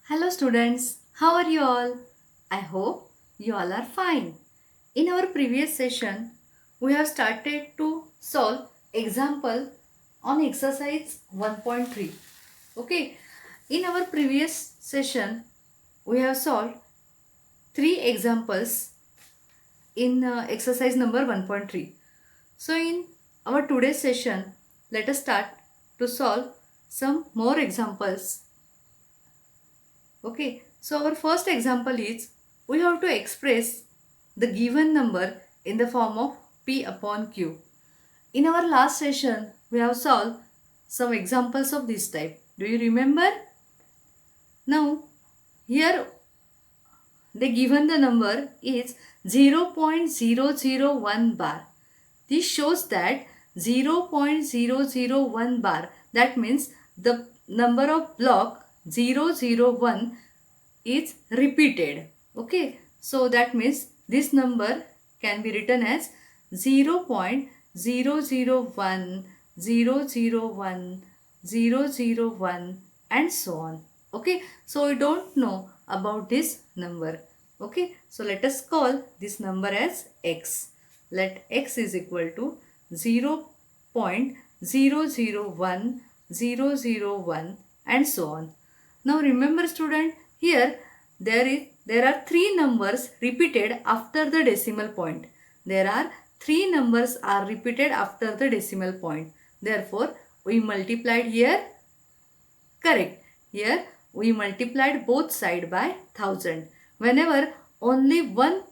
Hello students, how are you all? I hope you all are fine. In our previous session, we have started to solve example on exercise 1.3. Okay, in our previous session, we have solved three examples in exercise number 1.3. So in our today's session, let us start to solve some more examples. Okay, so our first example is we have to express the given number in the form of P upon Q. In our last session, we have solved some examples of this type. Do you remember? Now, here they given the number is 0.001 bar. This shows that 0.001 bar, that means the number of block 001 is repeated. Okay, so that means this number can be written as 0.001, 001, 001 and so on. Okay, so we don't know about this number. Okay, so let us call this number as x. Let x is equal to 0.001, 001 and so on. Now remember student, here there are three numbers repeated after the decimal point. There are three numbers are repeated after the decimal point. Therefore, we multiplied here. Correct. Here we multiplied both side by 1000. Whenever only one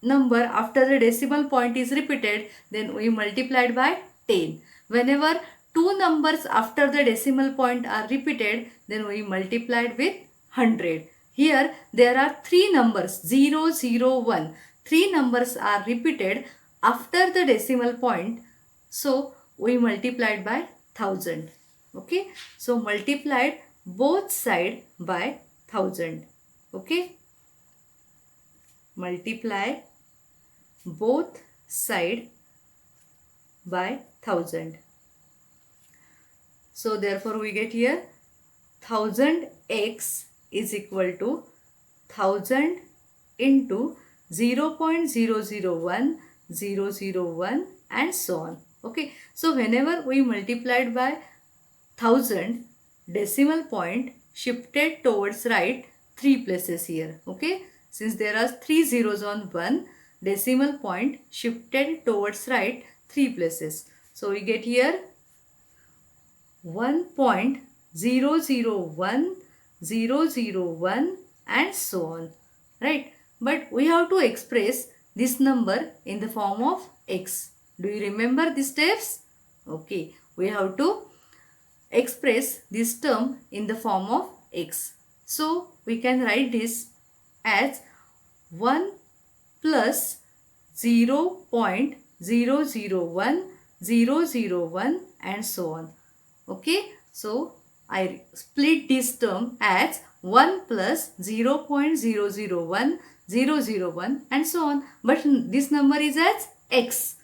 number after the decimal point is repeated, then we multiplied by 10. Whenever two numbers after the decimal point are repeated, then we multiplied with 100. Here there are three numbers 0, 0, 1. Three numbers are repeated after the decimal point. So we multiplied by 1000. Okay. So multiplied both side by 1000. Okay. Multiply both side by 1000. So therefore we get here 1000x is equal to 1000 into 0.001, 001 and so on. Okay, so whenever we multiplied by 1000, decimal point shifted towards right 3 places here. Okay, since there are 3 zeros on one, decimal point shifted towards right 3 places. So we get here 1.001, 001 and so on. Right? But we have to express this number in the form of x. Do you remember these steps? Okay. We have to express this term in the form of x. So we can write this as 1 plus 0.001, 001 and so on. Okay, so I split this term as 1 plus 0.001, 001 and so on. But this number is as x.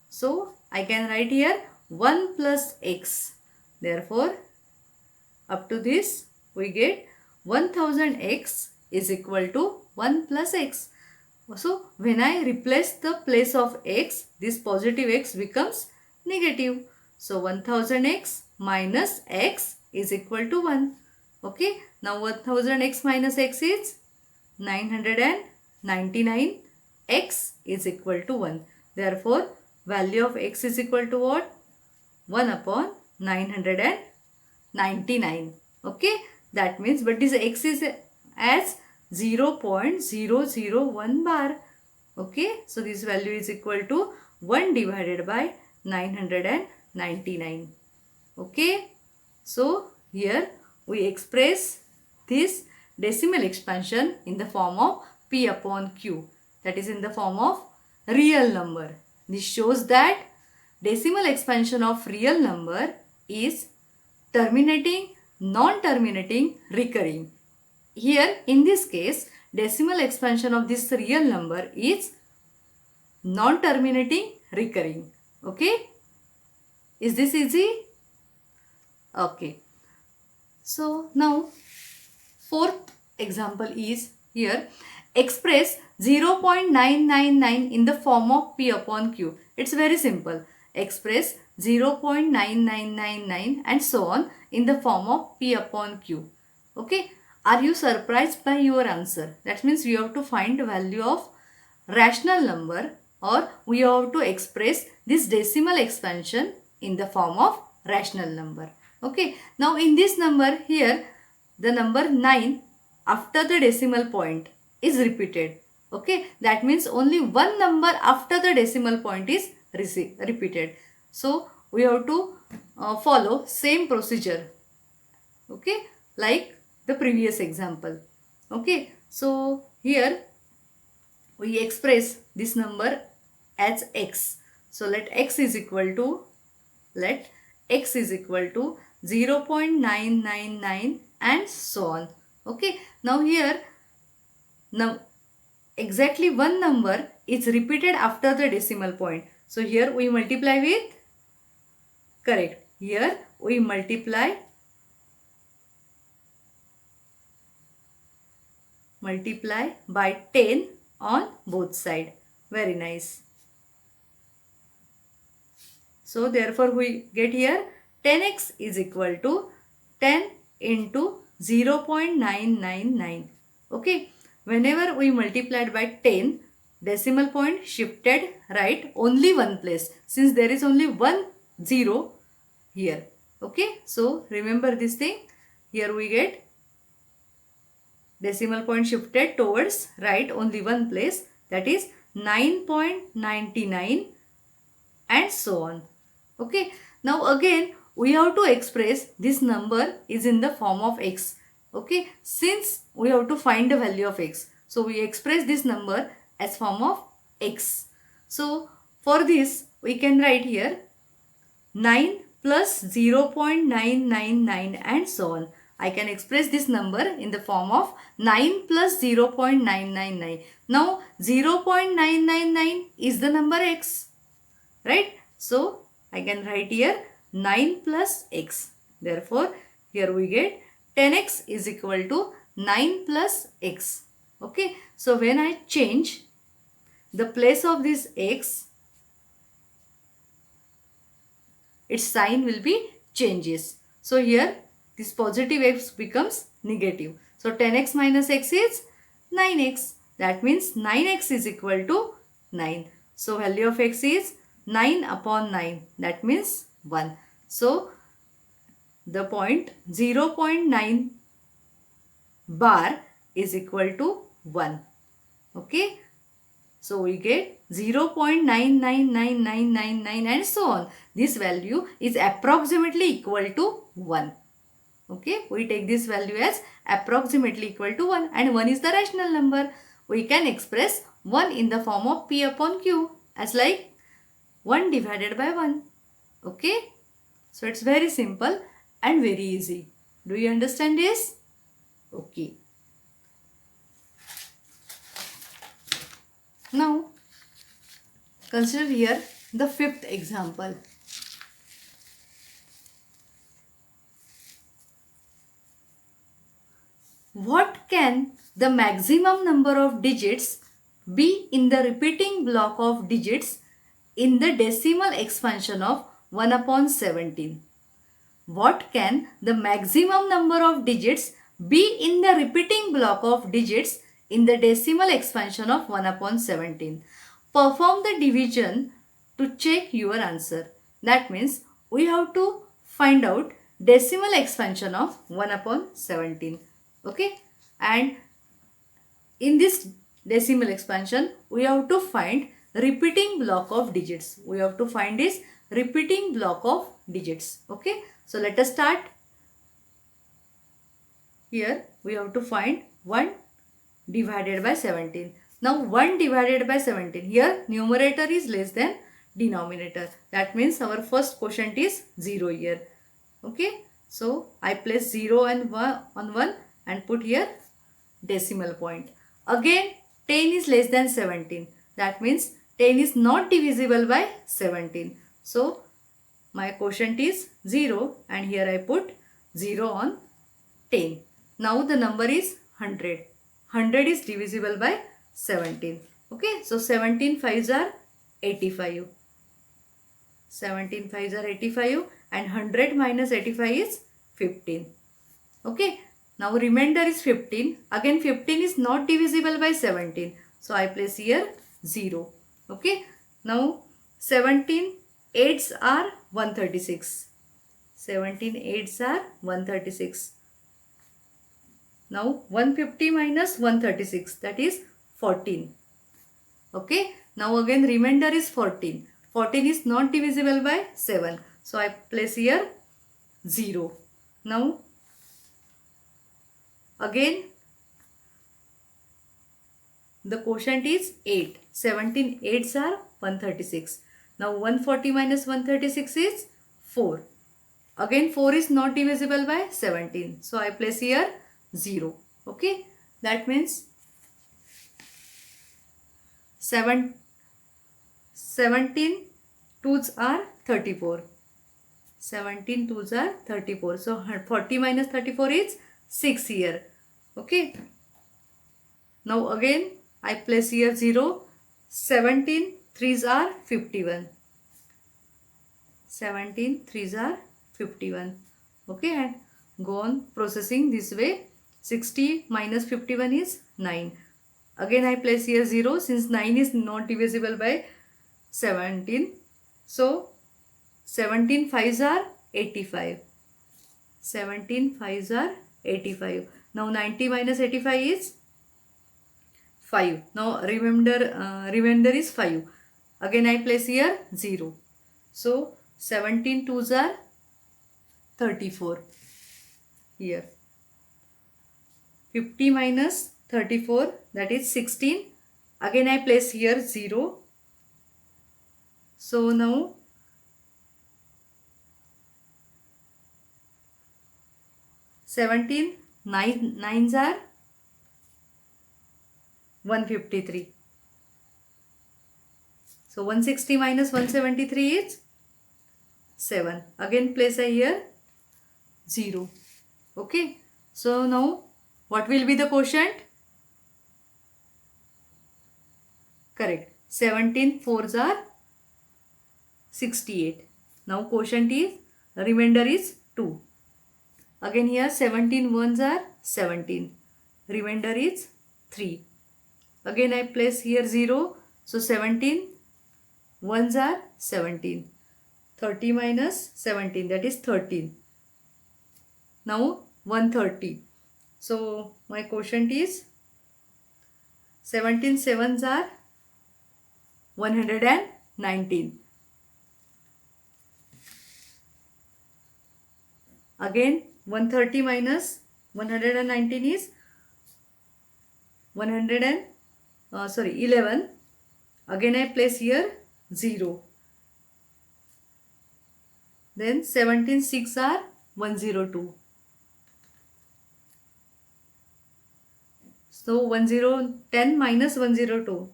So I can write here 1 plus x. Therefore, up to this we get 1000x is equal to 1 plus x. So when I replace the place of x, this positive x becomes negative. So 1000x minus x is equal to 1. Okay. Now 1000x minus x is 999. X is equal to 1. Therefore, value of x is equal to what? 1 upon 999. Okay. That means, but this x is as 0.001 bar. Okay. So this value is equal to 1 divided by 999. Okay. So here we express this decimal expansion in the form of P upon Q. That is in the form of real number. This shows that decimal expansion of real number is terminating, non-terminating, recurring. Here in this case, decimal expansion of this real number is non-terminating, recurring. Okay. Is this easy? Okay. So now fourth example is here, express 0.999 in the form of P upon Q. It's very simple. Express 0.9999 and so on in the form of P upon Q. Okay. Are you surprised by your answer? That means you have to find the value of rational number, or we have to express this decimal expansion in the form of rational number. Okay. Now in this number here, the number 9 after the decimal point is repeated. Okay. That means only one number after the decimal point is repeated. So we have to follow same procedure. Okay. Like the previous example. Okay. So here we express this number as x. So let x is equal to 0.999 and so on. Okay. Now here, now exactly one number is repeated after the decimal point. So here we multiply with, correct, here we multiply by 10 on both sides. Very nice. So therefore we get here 10x is equal to 10 into 0.999. Okay. Whenever we multiplied by 10, decimal point shifted right only one place, since there is only one 0 here. Okay. So remember this thing. Here we get decimal point shifted towards right only one place, that is 9.99 and so on. Okay. Now again we have to express this number is in the form of x. Okay. Since we have to find the value of x, so we express this number as form of x. So for this we can write here 9 plus 0.999 and so on. I can express this number in the form of 9 plus 0.999. Now 0.999 is the number x, right? So I can write here 9 plus x. Therefore here we get 10x is equal to 9 plus x. Okay. So when I change the place of this x, its sign will be changes. So here this positive x becomes negative. So 10x minus x is 9x. That means 9x is equal to 9. So value of x is 9 upon 9. That means 1. So the point 0.9 bar is equal to 1. Okay. So we get 0.999999 and so on. This value is approximately equal to 1. Okay. We take this value as approximately equal to 1, and 1 is the rational number. We can express 1 in the form of P upon Q as like 1 divided by 1. Okay. So it's very simple and very easy. Do you understand this? Okay. Now consider here the fifth example. What can the maximum number of digits be in the repeating block of digits in the decimal expansion of 1 upon 17? What can the maximum number of digits be in the repeating block of digits in the decimal expansion of 1 upon 17? Perform the division to check your answer. That means we have to find out decimal expansion of 1 upon 17. Okay. And in this decimal expansion, we have to find repeating block of digits. We have to find this repeating block of digits. Okay. So let us start. Here we have to find 1 divided by 17. Now 1 divided by 17. Here numerator is less than denominator. That means our first quotient is 0 here. Okay. So I place 0 and 1 on 1 and put here decimal point. Again 10 is less than 17. That means 10 is not divisible by 17. So my quotient is 0 and here I put 0 on 10. Now the number is 100. 100 is divisible by 17. Okay, so 17 fives are 85. 17 fives are 85 and 100 minus 85 is 15. Okay, now remainder is 15. Again 15 is not divisible by 17. So I place here 0. Okay, now 17 eights are 136. 17 eights are 136. Now 150 minus 136, that is 14. Okay, now again remainder is 14. 14 is not divisible by 7. So I place here 0. Now again the quotient is 8. 17 eights are 136. Now 140 minus 136 is 4. Again 4 is not divisible by 17. So I place here 0. Okay, that means 17 twos are 34. 17 twos are 34. So 40 minus 34 is 6 here. Okay, now again I place here 0. 17 threes are 51. 17 threes are 51. Okay, and go on processing this way. 60 minus 51 is 9. Again I place here 0 since 9 is not divisible by 17. So 17 fives are 85. 17 fives are 85. Now 90 minus 85 is 5. Now remainder is 5. Again I place here 0. So 17 twos are 34 here. 50 minus 34, that is 16. Again I place here 0. So now 17 nines are 153. So 160 minus 173 is 7. Again place here 0. Okay, so now what will be the quotient? Correct. 17 fours are 68. Now quotient is, remainder is 2. Again here 17 ones are 17. Remainder is 3. Again I place here 0. So 17 ones are 17. 30 minus 17, that is 13. Now 130. So my quotient is 17 sevens are 119. Again 130 minus 119 is 11. Again I place here 0. Then 17 6 are 102. So 10 minus 102,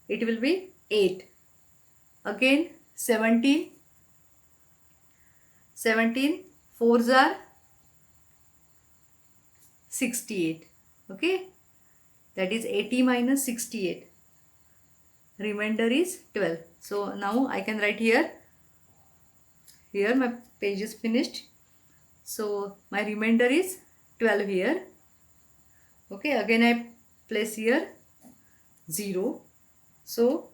it will be 8. Again 17 fours are 68. Okay, that is 80 minus 68. Remainder is 12. So now I can write here. Here my page is finished. So my remainder is 12 here. Okay, again I place here 0. So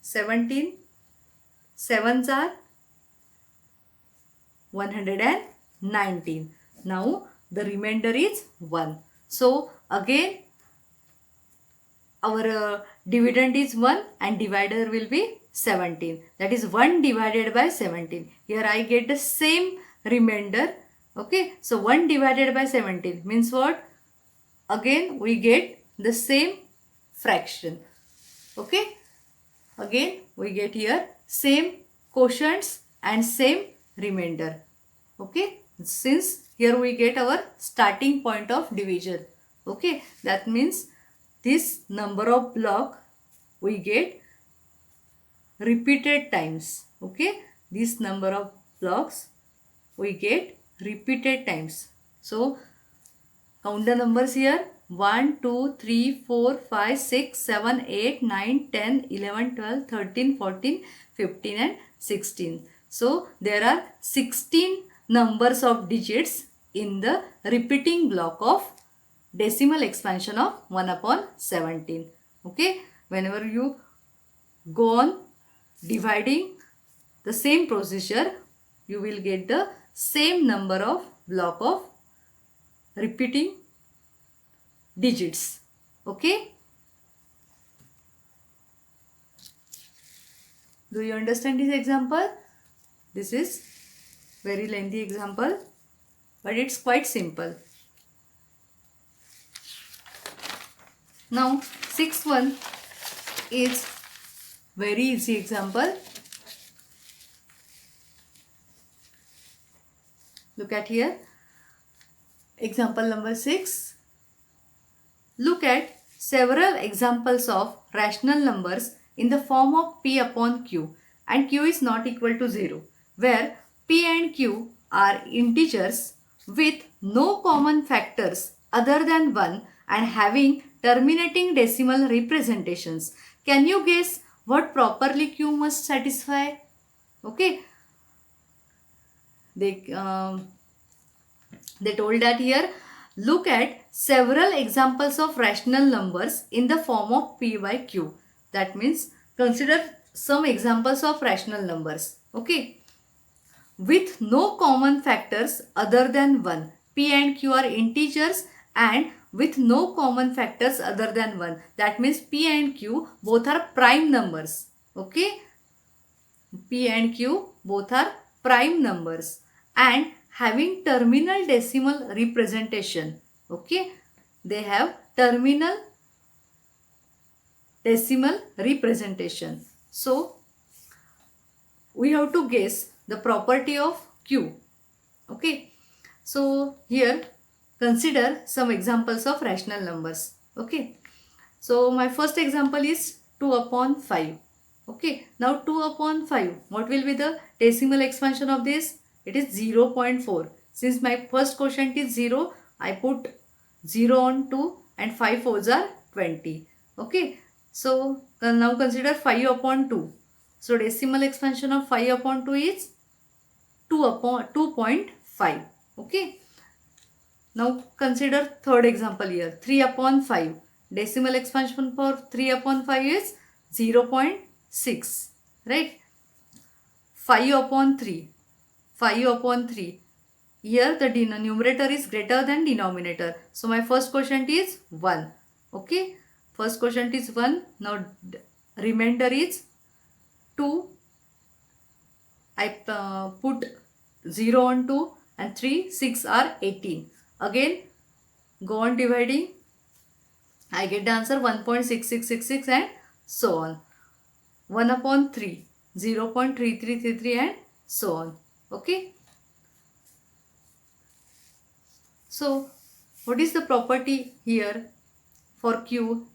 17 sevens are 119. Now the remainder is 1. So again our dividend is 1 and divider will be 17. That is 1 divided by 17. Here I get the same remainder. Okay, so 1 divided by 17 means what? Again we get the same fraction. Okay, again we get here same quotients and same remainder. Okay, since here we get our starting point of division. Okay, that means this number of block we get repeated times. Okay, this number of blocks we get repeated times. So Count the numbers here. 1, 2, 3, 4, 5, 6, 7, 8, 9, 10, 11, 12, 13, 14, 15 and 16. So there are 16 numbers of digits in the repeating block of decimal expansion of 1 upon 17. Okay. Whenever you go on dividing the same procedure, you will get the same number of block of repeating digits. Okay. Do you understand this example? This is very lengthy example, but it's quite simple. Now, sixth one is very easy example. Look at here. Example number 6. Look at several examples of rational numbers in the form of p upon q and q is not equal to 0, where p and q are integers with no common factors other than 1 and having terminating decimal representations. Can you guess what properly q must satisfy? Okay. They told that here, look at several examples of rational numbers in the form of p by q. That means consider some examples of rational numbers. Okay. With no common factors other than 1. P and q are integers and with no common factors other than 1. That means p and q both are prime numbers. Okay. P and q both are prime numbers and having terminal decimal representation. Okay. They have terminal decimal representation. So, we have to guess the property of q. Okay. So, here consider some examples of rational numbers. Okay. So, my first example is 2 upon 5. Okay. Now, 2 upon 5. What will be the decimal expansion of this? It is 0.4. Since my first quotient is 0, I put 0 on 2 and 5 fours are 20. Okay. So, now consider 5 upon 2. So, decimal expansion of 5 upon 2 is 2 upon 2.5. Okay. Now, consider third example here. 3 upon 5. Decimal expansion for 3 upon 5 is 0.6. Right. 5 upon 3. 5 upon 3. Here the numerator is greater than denominator. So my first quotient is 1. Okay. First quotient is 1. Now remainder is 2. I put 0 on 2 and 3, 6 are 18. Again go on dividing. I get the answer 1.6666 and so on. 1 upon 3. 0.3333 and so on. Okay. So, what is the property here for q?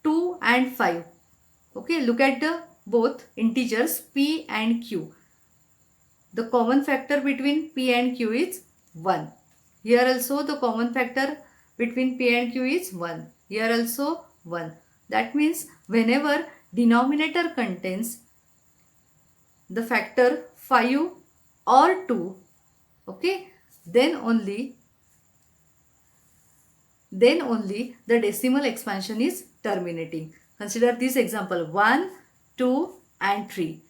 2 and 5. Okay, look at the both integers p and q. The common factor between p and q is 1. Here also the common factor between p and q is 1. Here also 1. That means whenever denominator contains the factor 5 or 2, okay, then only the decimal expansion is terminating. Consider this example 1, 2 and 3.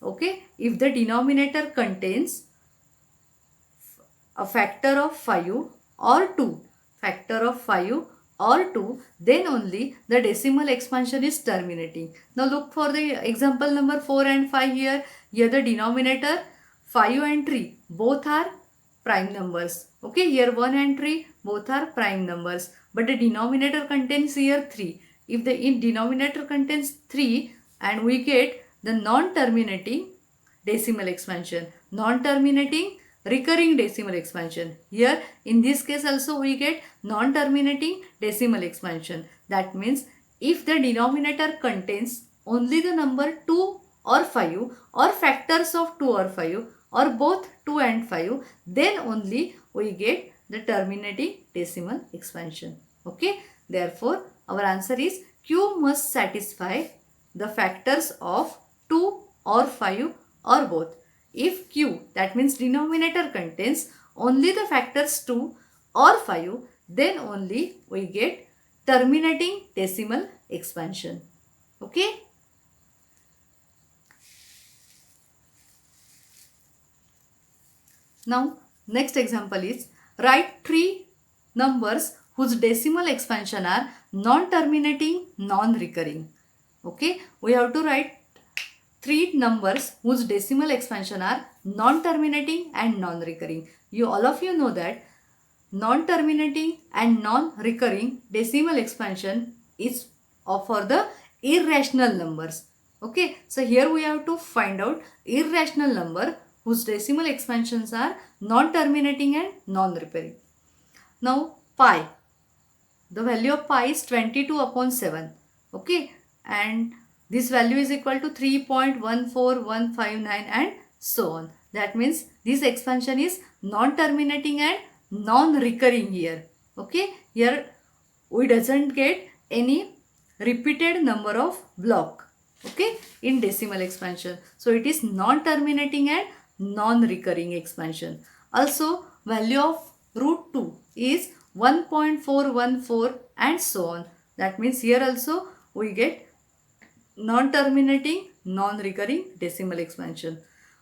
Okay, if the denominator contains a factor of 5 or 2, then only the decimal expansion is terminating. Now look for the example number 4 and 5 here. Here the denominator 5 and 3 both are prime numbers. Okay, here 1 and 3 both are prime numbers. But the denominator contains here 3. If the denominator contains 3 and we get the non-terminating decimal expansion, non-terminating recurring decimal expansion. Here in this case also we get non-terminating decimal expansion. That means if the denominator contains only the number 2 or 5 or factors of 2 or 5 or both 2 and 5, then only we get the terminating decimal expansion. Okay, therefore our answer is Q must satisfy the factors of 2 or 5 or both. If Q, that means denominator, contains only the factors 2 or 5, then only we get terminating decimal expansion. Okay. Now next example is write 3 numbers whose decimal expansion are non-terminating, non-recurring. Okay, we have to write 3 numbers whose decimal expansion are non-terminating and non-recurring. All of you know that non-terminating and non-recurring decimal expansion is for the irrational numbers. Okay, so here we have to find out irrational number whose decimal expansions are non-terminating and non-recurring. Now pi, the value of pi is 22 upon 7. Okay, and this value is equal to 3.14159 and so on. That means this expansion is non-terminating and non-recurring here. Okay, here we doesn't get any repeated number of block, okay, in decimal expansion. So it is non-terminating and non-recurring expansion. Also value of root 2 is 1.414 and so on. That means here also we get non-terminating, non-recurring decimal expansion.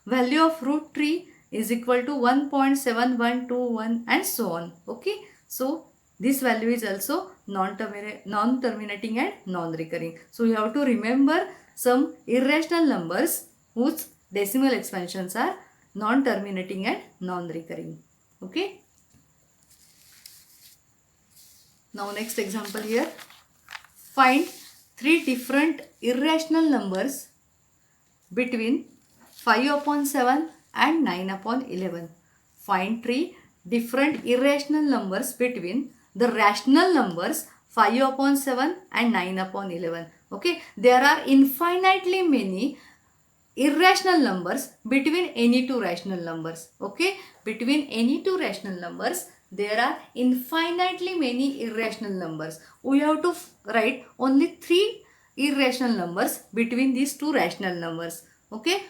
Value of root 3 is equal to 1.7121 and so on. Okay, so this value is also non-terminating and non-recurring. So you have to remember some irrational numbers whose decimal expansions are non-terminating and non-recurring. Okay. Now next example here. Find 3 different irrational numbers between 5 upon 7 and 9 upon 11. Find 3 different irrational numbers between the rational numbers 5 upon 7 and 9 upon 11. Okay, there are infinitely many irrational numbers between any two rational numbers. Okay, between any two rational numbers there are infinitely many irrational numbers. We have to write only 3 irrational numbers between these two rational numbers. Okay,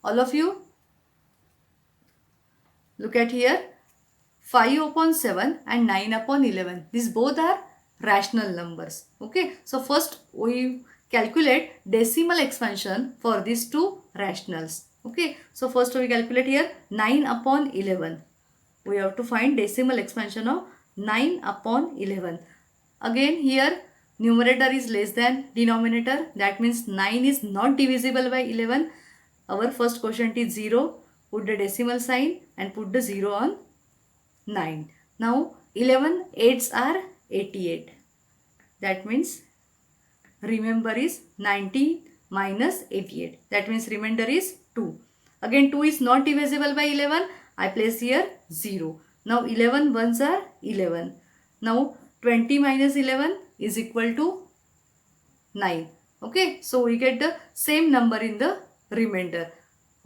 all of you look at here, 5 upon 7 and 9 upon 11. These both are rational numbers. Okay, so first we calculate decimal expansion for these two rationals. Okay, so first we calculate here 9 upon 11. We have to find decimal expansion of 9 upon 11. Again here numerator is less than denominator. That means 9 is not divisible by 11. Our first quotient is 0. Put the decimal sign and put the 0 on 9. Now 11 8s are 88. That means remainder is 19 minus 88. That means remainder is 2. Again 2 is not divisible by 11. I place here 0. Now 11 ones are 11. Now 20 minus 11 is equal to 9. Okay, so we get the same number in the remainder.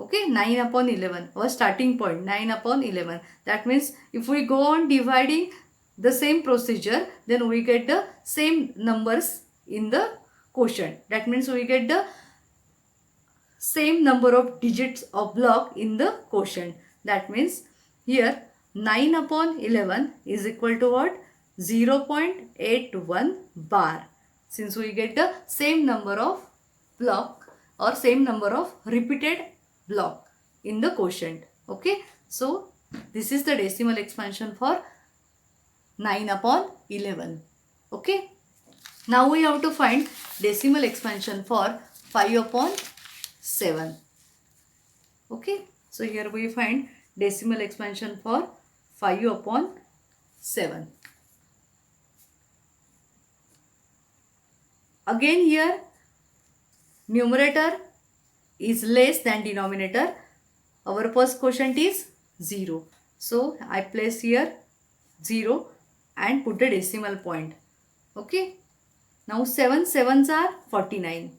Okay, 9 upon 11, our starting point 9 upon 11. That means if we go on dividing the same procedure, then we get the same numbers in the quotient. That means we get the same number of digits of block in the quotient. That means here 9 upon 11 is equal to what? 0.81 bar. Since we get the same number of block or same number of repeated block in the quotient. Okay, so this is the decimal expansion for 9 upon 11. Okay, now we have to find decimal expansion for 5 upon 7. Okay, so here we find decimal expansion for 5 upon 7. Again here numerator is less than denominator. Our first quotient is 0. So I place here 0 and put the decimal point. Okay. Now 7 sevens are 49.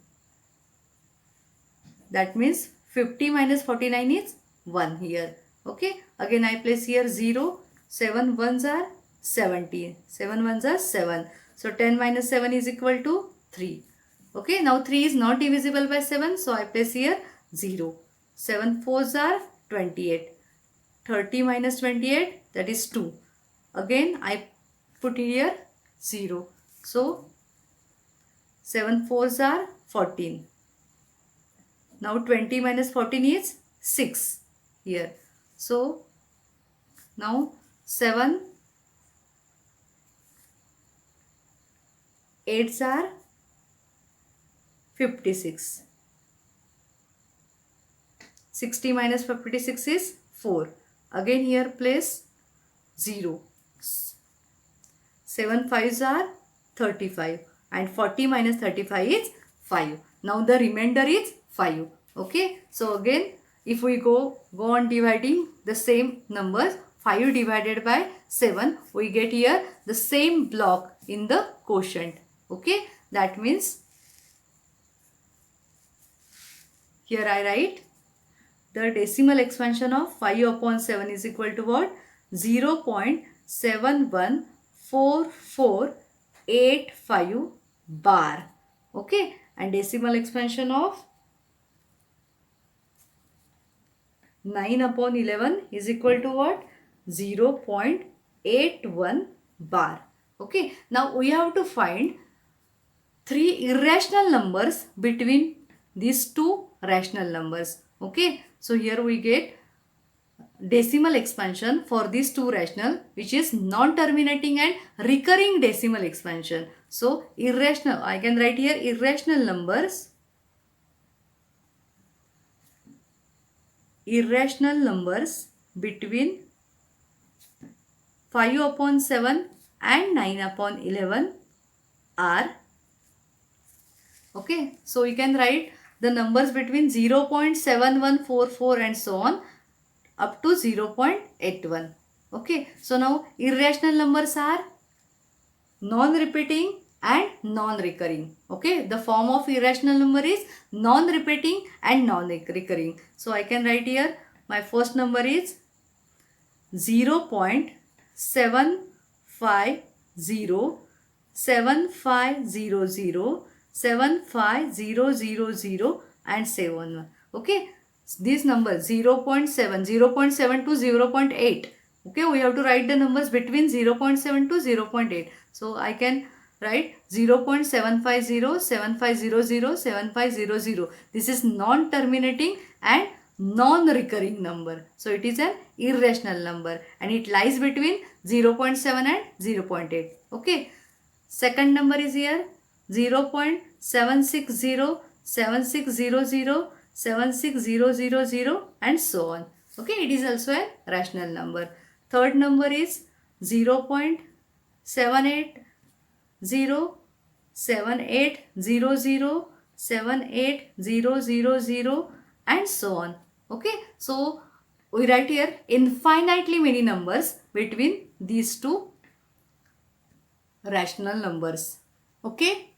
That means 50 minus 49 is 1 here. Okay. Again I place here 0. 7 ones are 17. 7 ones are 7. So 10 minus 7 is equal to 3. Okay, now 3 is not divisible by 7. So I place here 0. 7 fours are 28. 30 minus 28, that is 2. Again I put here 0. So 7 fours are 14. Now 20 minus 14 is 6 here. So now 7 8s are 56. 60 minus 56 is 4. Again here place 0. 7 5s are 35 and 40 minus 35 is 5. Now the remainder is 5. Okay. So again if we go on dividing the same numbers, 5 divided by 7, we get here the same block in the quotient. Okay. That means here I write the decimal expansion of 5 upon 7 is equal to what? 0.714485 bar. Okay. And decimal expansion of 9 upon 11 is equal to what? 0.81 bar. Okay. Now we have to find 3 irrational numbers between these two rational numbers. Okay. So here we get decimal expansion for these two rational, which is non-terminating and recurring decimal expansion. So irrational, I can write here irrational numbers between 5 upon 7 and 9 upon 11 are, okay, so you can write the numbers between 0.7144 and so on up to 0.81. Okay, so now irrational numbers are non-repeating and non-recurring. Okay, the form of irrational number is non-repeating and non-recurring. So I can write here my first number is 0.750, 7500, 75000 and 71. Okay, these numbers 0.7, 0.7 to 0.8. Okay, we have to write the numbers between 0.7 to 0.8. So I can write 0.750, 7500, 7500. This is non-terminating and non-recurring number. So it is an irrational number and it lies between 0.7 and 0.8. Okay. Second number is here 0.760, 7600, 76000 and so on. Okay, it is also a rational number. Third number is 0.780, 7800, 78000 and so on. Okay, so we write here infinitely many numbers between these two rational numbers. Okay.